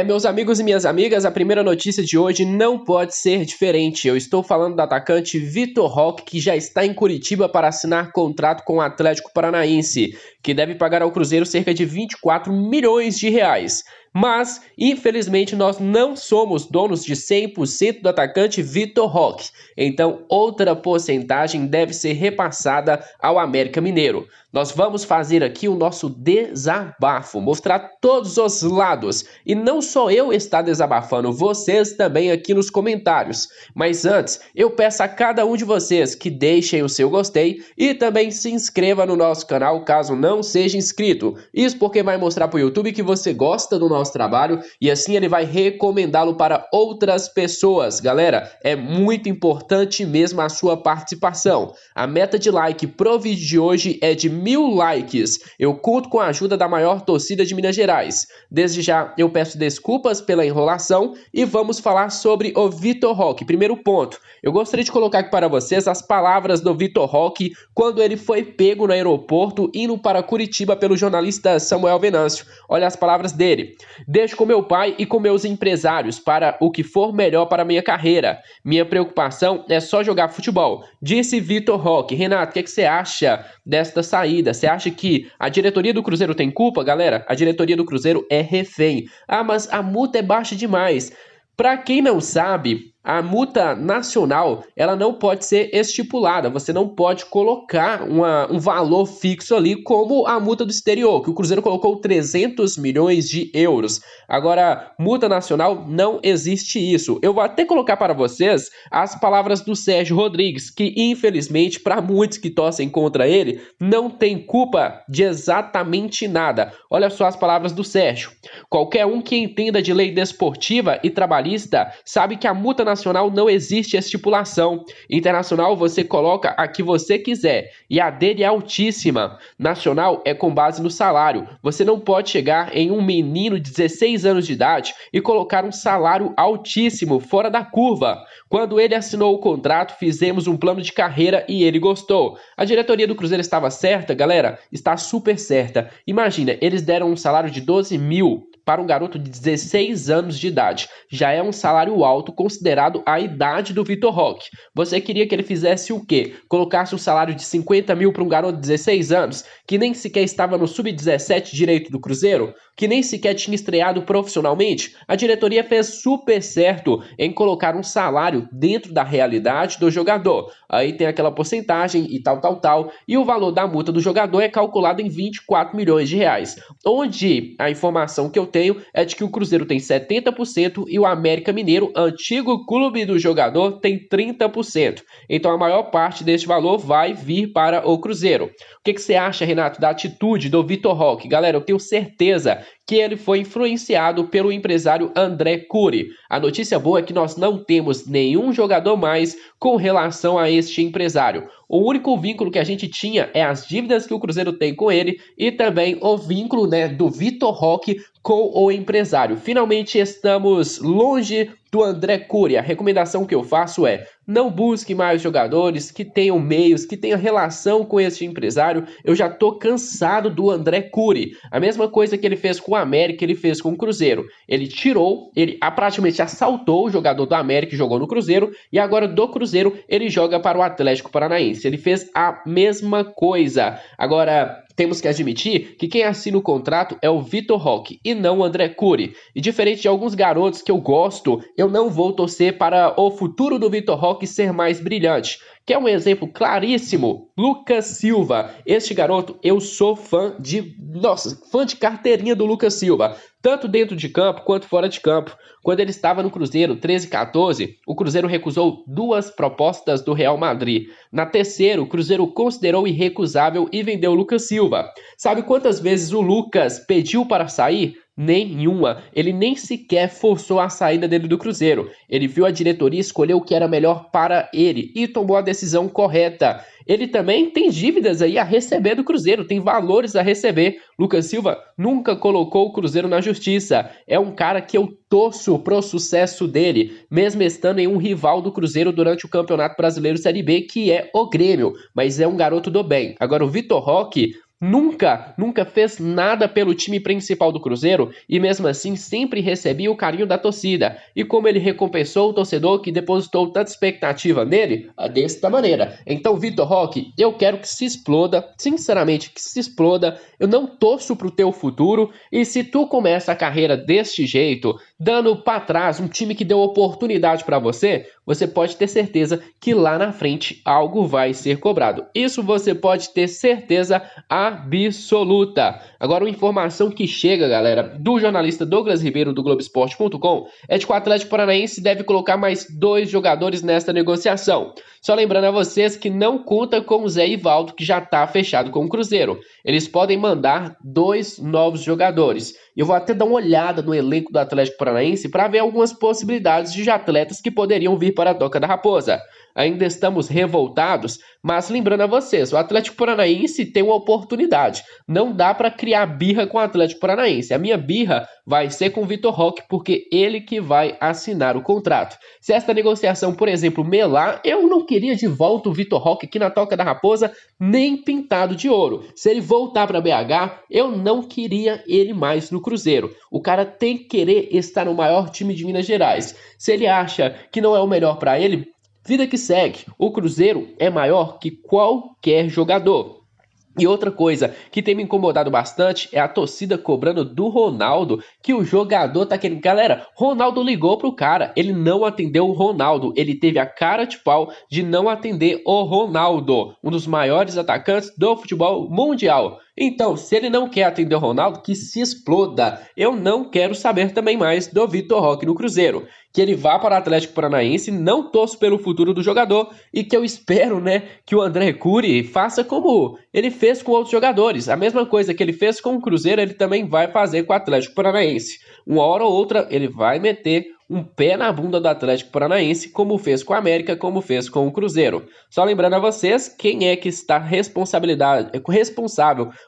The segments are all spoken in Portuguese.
Meus amigos e minhas amigas, a primeira notícia de hoje não pode ser diferente. Eu estou falando do atacante Vitor Roque, que já está em Curitiba para assinar contrato com o Atlético Paranaense, que deve pagar ao Cruzeiro cerca de 24 milhões de reais. Mas, infelizmente, nós não somos donos de 100% do atacante Vitor Roque. Então, outra porcentagem deve ser repassada ao América Mineiro. Nós vamos fazer aqui o nosso desabafo, mostrar todos os lados. E não só eu estar desabafando, vocês também aqui nos comentários. Mas antes, eu peço a cada um de vocês que deixem o seu gostei e também se inscreva no nosso canal caso não seja inscrito. Isso porque vai mostrar para o YouTube que você gosta do nosso trabalho e assim ele vai recomendá-lo para outras pessoas. Galera, é muito importante mesmo a sua participação. A meta de like pro vídeo de hoje é de 1000 likes. Eu conto com a ajuda da maior torcida de Minas Gerais. Desde já eu peço desculpas pela enrolação e vamos falar sobre o Vitor Roque. Primeiro ponto, eu gostaria de colocar aqui para vocês as palavras do Vitor Roque quando ele foi pego no aeroporto indo para Curitiba pelo jornalista Samuel Venâncio. Olha as palavras dele. Deixo com meu pai e com meus empresários para o que for melhor para a minha carreira. Minha preocupação é só jogar futebol, disse Vitor Roque. Renato, o que você acha desta saída? Você acha que a diretoria do Cruzeiro tem culpa, galera? A diretoria do Cruzeiro é refém. Ah, mas a multa é baixa demais. Para quem não sabe, a multa nacional, ela não pode ser estipulada, você não pode colocar um valor fixo ali como a multa do exterior, que o Cruzeiro colocou 300 milhões de euros. Agora, multa nacional, não existe isso. Eu vou até colocar para vocês as palavras do Sérgio Rodrigues, que infelizmente, para muitos que torcem contra ele, não tem culpa de exatamente nada. Olha só as palavras do Sérgio. Qualquer um que entenda de lei desportiva e trabalhista sabe que a multa nacional não existe estipulação. Internacional você coloca a que você quiser e a dele é altíssima. Nacional é com base no salário. Você não pode chegar em um menino de 16 anos de idade e colocar um salário altíssimo fora da curva. Quando ele assinou o contrato, fizemos um plano de carreira e ele gostou. A diretoria do Cruzeiro estava certa, galera? Está super certa. Imagina, eles deram um salário de 12 mil para um garoto de 16 anos de idade. Já é um salário alto considerado a idade do Vitor Roque. Você queria que ele fizesse o quê? Colocasse um salário de 50 mil para um garoto de 16 anos, que nem sequer estava no sub-17 direito do Cruzeiro, que nem sequer tinha estreado profissionalmente? A diretoria fez super certo em colocar um salário dentro da realidade do jogador. Aí tem aquela porcentagem e tal. E o valor da multa do jogador é calculado em 24 milhões de reais. Onde a informação que eu tenho é de que o Cruzeiro tem 70% e o América Mineiro, antigo clube do jogador, tem 30%. Então a maior parte deste valor vai vir para o Cruzeiro. O que você acha, Renato, da atitude do Vitor Roque? Galera, eu tenho certeza que ele foi influenciado pelo empresário André Cury. A notícia boa é que nós não temos nenhum jogador mais com relação a este empresário. O único vínculo que a gente tinha é as dívidas que o Cruzeiro tem com ele e também o vínculo, do Vitor Roque com o empresário. Finalmente estamos longe do André Cury. A recomendação que eu faço é: não busque mais jogadores que tenham meios, que tenham relação com este empresário. Eu já estou cansado do André Cury. A mesma coisa que ele fez com o América, ele fez com o Cruzeiro. Ele praticamente assaltou o jogador do América que jogou no Cruzeiro e agora do Cruzeiro ele joga para o Atlético Paranaense. Ele fez a mesma coisa. Agora, temos que admitir que quem assina o contrato é o Vitor Roque e não o André Cury. E diferente de alguns garotos que eu gosto, eu não vou torcer para o futuro do Vitor Roque ser mais brilhante. Quer um exemplo claríssimo? Lucas Silva. Este garoto, eu sou fã de carteirinha do Lucas Silva. Tanto dentro de campo quanto fora de campo. Quando ele estava no Cruzeiro, 13-14, o Cruzeiro recusou 2 propostas do Real Madrid. Na terceira, o Cruzeiro considerou irrecusável e vendeu o Lucas Silva. Sabe quantas vezes o Lucas pediu para sair? Nenhuma. Ele nem sequer forçou a saída dele do Cruzeiro. Ele viu a diretoria, escolheu o que era melhor para ele e tomou a decisão correta. Ele também tem dívidas aí a receber do Cruzeiro, tem valores a receber. Lucas Silva nunca colocou o Cruzeiro na justiça. É um cara que eu torço pro sucesso dele, mesmo estando em um rival do Cruzeiro durante o Campeonato Brasileiro Série B, que é o Grêmio. Mas é um garoto do bem. Agora o Vitor Roque nunca fez nada pelo time principal do Cruzeiro e mesmo assim sempre recebia o carinho da torcida. E como ele recompensou o torcedor que depositou tanta expectativa nele? Desta maneira. Então, Vitor Roque, eu quero que se exploda, sinceramente, que se exploda. Eu não torço pro teu futuro e se tu começa a carreira deste jeito, dando para trás um time que deu oportunidade para você, você pode ter certeza que lá na frente algo vai ser cobrado. Isso você pode ter certeza absoluta. Agora, uma informação que chega, galera, do jornalista Douglas Ribeiro do Globoesporte.com é de que o Atlético Paranaense deve colocar mais 2 jogadores nesta negociação. Só lembrando a vocês que não conta com o Zé Ivaldo, que já está fechado com o Cruzeiro. Eles podem mandar 2 novos jogadores. Eu vou até dar uma olhada no elenco do Atlético Paranaense para ver algumas possibilidades de atletas que poderiam vir para a Toca da Raposa. Ainda estamos revoltados, mas lembrando a vocês, o Atlético Paranaense tem uma oportunidade. Não dá para criar birra com o Atlético Paranaense. A minha birra vai ser com o Vitor Roque, porque ele que vai assinar o contrato. Se esta negociação, por exemplo, melar, eu não queria de volta o Vitor Roque aqui na Toca da Raposa, nem pintado de ouro. Se ele voltar para BH, eu não queria ele mais no Cruzeiro. O cara tem que querer estar no maior time de Minas Gerais. Se ele acha que não é o melhor para ele, vida que segue. O Cruzeiro é maior que qualquer jogador. E outra coisa que tem me incomodado bastante é a torcida cobrando do Ronaldo que o jogador tá querendo. Galera, Ronaldo ligou pro cara, ele não atendeu o Ronaldo, ele teve a cara de pau de não atender o Ronaldo, um dos maiores atacantes do futebol mundial. Então, se ele não quer atender o Ronaldo, que se exploda. Eu não quero saber também mais do Vitor Roque no Cruzeiro. Que ele vá para o Atlético Paranaense, não torço pelo futuro do jogador e que eu espero, né, que o André Curi faça como ele fez com outros jogadores. A mesma coisa que ele fez com o Cruzeiro, ele também vai fazer com o Atlético Paranaense. Uma hora ou outra, ele vai meter um pé na bunda do Atlético Paranaense, como fez com a América, como fez com o Cruzeiro. Só lembrando a vocês, quem é que está responsável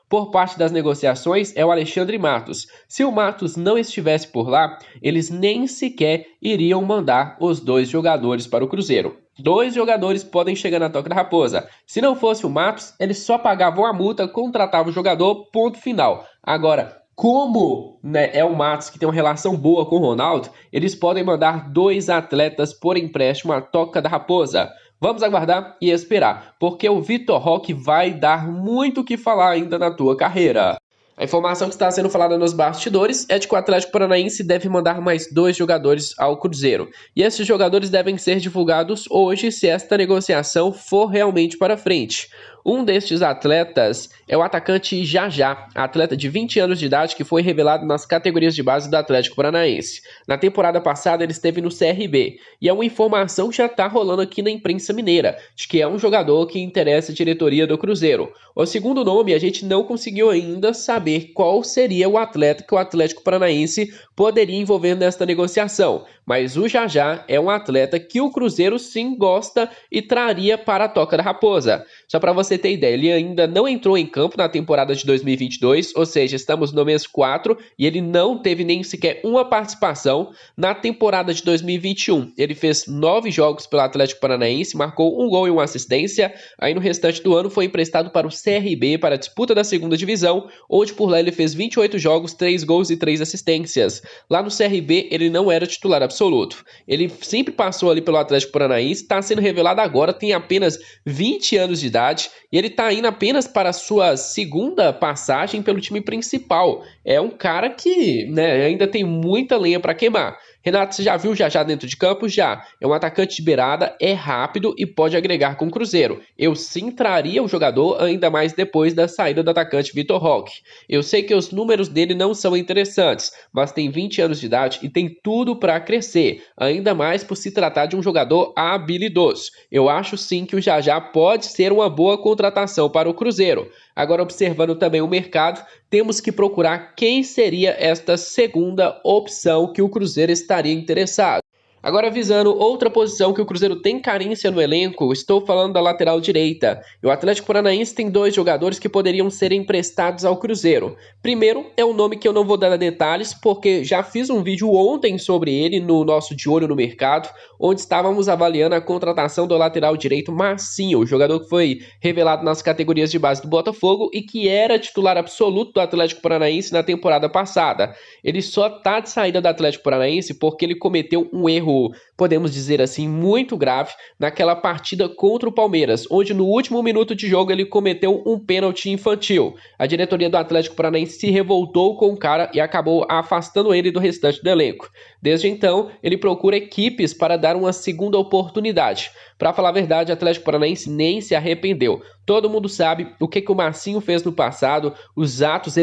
por parte das negociações é o Alexandre Matos. Se o Matos não estivesse por lá, eles nem sequer iriam mandar os 2 jogadores para o Cruzeiro. 2 jogadores podem chegar na Toca da Raposa. Se não fosse o Matos, eles só pagavam a multa, contratavam o jogador, ponto final. Agora, como, né, é o Matos que tem uma relação boa com o Ronaldo, eles podem mandar 2 atletas por empréstimo à Toca da Raposa. Vamos aguardar e esperar, porque o Vitor Roque vai dar muito o que falar ainda na tua carreira. A informação que está sendo falada nos bastidores é de que o Atlético Paranaense deve mandar mais 2 jogadores ao Cruzeiro. E esses jogadores devem ser divulgados hoje se esta negociação for realmente para frente. Um destes atletas é o atacante Jajá, atleta de 20 anos de idade que foi revelado nas categorias de base do Atlético Paranaense. Na temporada passada ele esteve no CRB e é uma informação que já está rolando aqui na imprensa mineira, de que é um jogador que interessa a diretoria do Cruzeiro. O segundo nome a gente não conseguiu ainda saber qual seria o atleta que o Atlético Paranaense poderia envolver nesta negociação, mas o Jajá é um atleta que o Cruzeiro sim gosta e traria para a Toca da Raposa. Só para você ter ideia, ele ainda não entrou em campo na temporada de 2022, ou seja, estamos no mês 4 e ele não teve nem sequer uma participação na temporada de 2021. Ele fez 9 jogos pelo Atlético Paranaense, marcou 1 gol e 1 assistência, aí no restante do ano foi emprestado para o CRB para a disputa da segunda divisão, onde por lá ele fez 28 jogos, 3 gols e 3 assistências. Lá no CRB ele não era titular absoluto. Ele sempre passou ali pelo Atlético Paranaense, está sendo revelado agora, tem apenas 20 anos de idade e ele está indo apenas para a sua segunda passagem pelo time principal. É um cara que, né, ainda tem muita lenha para queimar. Renato, você já viu o Jajá dentro de campo? Já. É um atacante de beirada, é rápido e pode agregar com o Cruzeiro. Eu sim traria o jogador, ainda mais depois da saída do atacante Vitor Roque. Eu sei que os números dele não são interessantes, mas tem 20 anos de idade e tem tudo para crescer, ainda mais por se tratar de um jogador habilidoso. Eu acho sim que o Jajá pode ser uma boa contratação para o Cruzeiro. Agora, observando também o mercado, temos que procurar quem seria esta segunda opção que o Cruzeiro estaria interessado. Agora, visando outra posição que o Cruzeiro tem carência no elenco, estou falando da lateral direita. E o Atlético Paranaense tem 2 jogadores que poderiam ser emprestados ao Cruzeiro. Primeiro é um nome que eu não vou dar detalhes, porque já fiz um vídeo ontem sobre ele no nosso De Olho no Mercado, onde estávamos avaliando a contratação do lateral direito Marcinho, o jogador que foi revelado nas categorias de base do Botafogo e que era titular absoluto do Atlético Paranaense na temporada passada. Ele só está de saída do Atlético Paranaense porque ele cometeu um erro, podemos dizer assim, muito grave naquela partida contra o Palmeiras, onde no último minuto de jogo ele cometeu um pênalti infantil. A diretoria do Atlético Paranaense se revoltou com o cara e acabou afastando ele do restante do elenco. Desde então, ele procura equipes para dar uma segunda oportunidade. Para falar a verdade, o Atlético Paranaense nem se arrependeu. Todo mundo sabe o que o Marcinho fez no passado, os atos,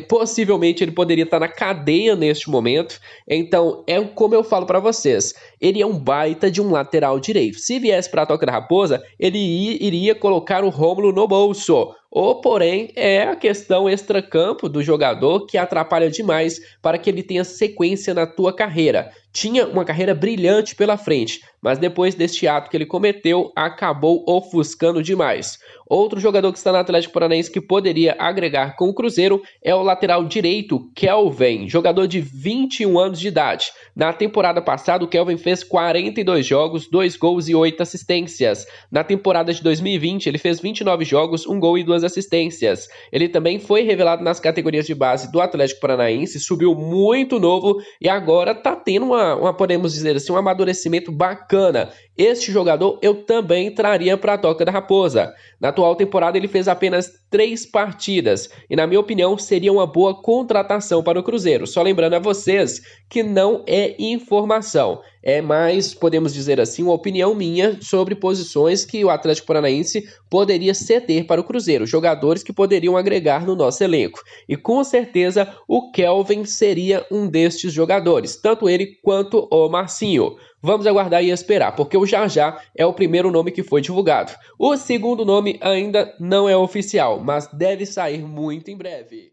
possivelmente ele poderia estar na cadeia neste momento. Então, é como eu falo para vocês, ele é um baita de um lateral direito. Se viesse para a Toca da Raposa, ele iria colocar o Rômulo no bolso. Ou, porém, é a questão extracampo do jogador que atrapalha demais para que ele tenha sequência na tua carreira. Tinha uma carreira brilhante pela frente, mas depois deste ato que ele cometeu, acabou ofuscando demais. Outro jogador que está no Atlético Paranaense que poderia agregar com o Cruzeiro é o lateral direito, Kelvin, jogador de 21 anos de idade. Na temporada passada, o Kelvin fez 42 jogos, 2 gols e 8 assistências. Na temporada de 2020, ele fez 29 jogos, 1 gol e 2 assistências. Ele também foi revelado nas categorias de base do Atlético Paranaense, subiu muito novo e agora está tendo podemos dizer assim, um amadurecimento bacana. Este jogador eu também traria para a Toca da Raposa. Na atual temporada ele fez apenas 3 partidas e, na minha opinião, seria uma boa contratação para o Cruzeiro. Só lembrando a vocês que não é informação, é mais, podemos dizer assim, uma opinião minha sobre posições que o Atlético Paranaense poderia ceder para o Cruzeiro, jogadores que poderiam agregar no nosso elenco. E com certeza o Kelvin seria um destes jogadores, tanto ele quanto o Marcinho. Vamos aguardar e esperar, porque o Já é o primeiro nome que foi divulgado. O segundo nome ainda não é oficial, mas deve sair muito em breve.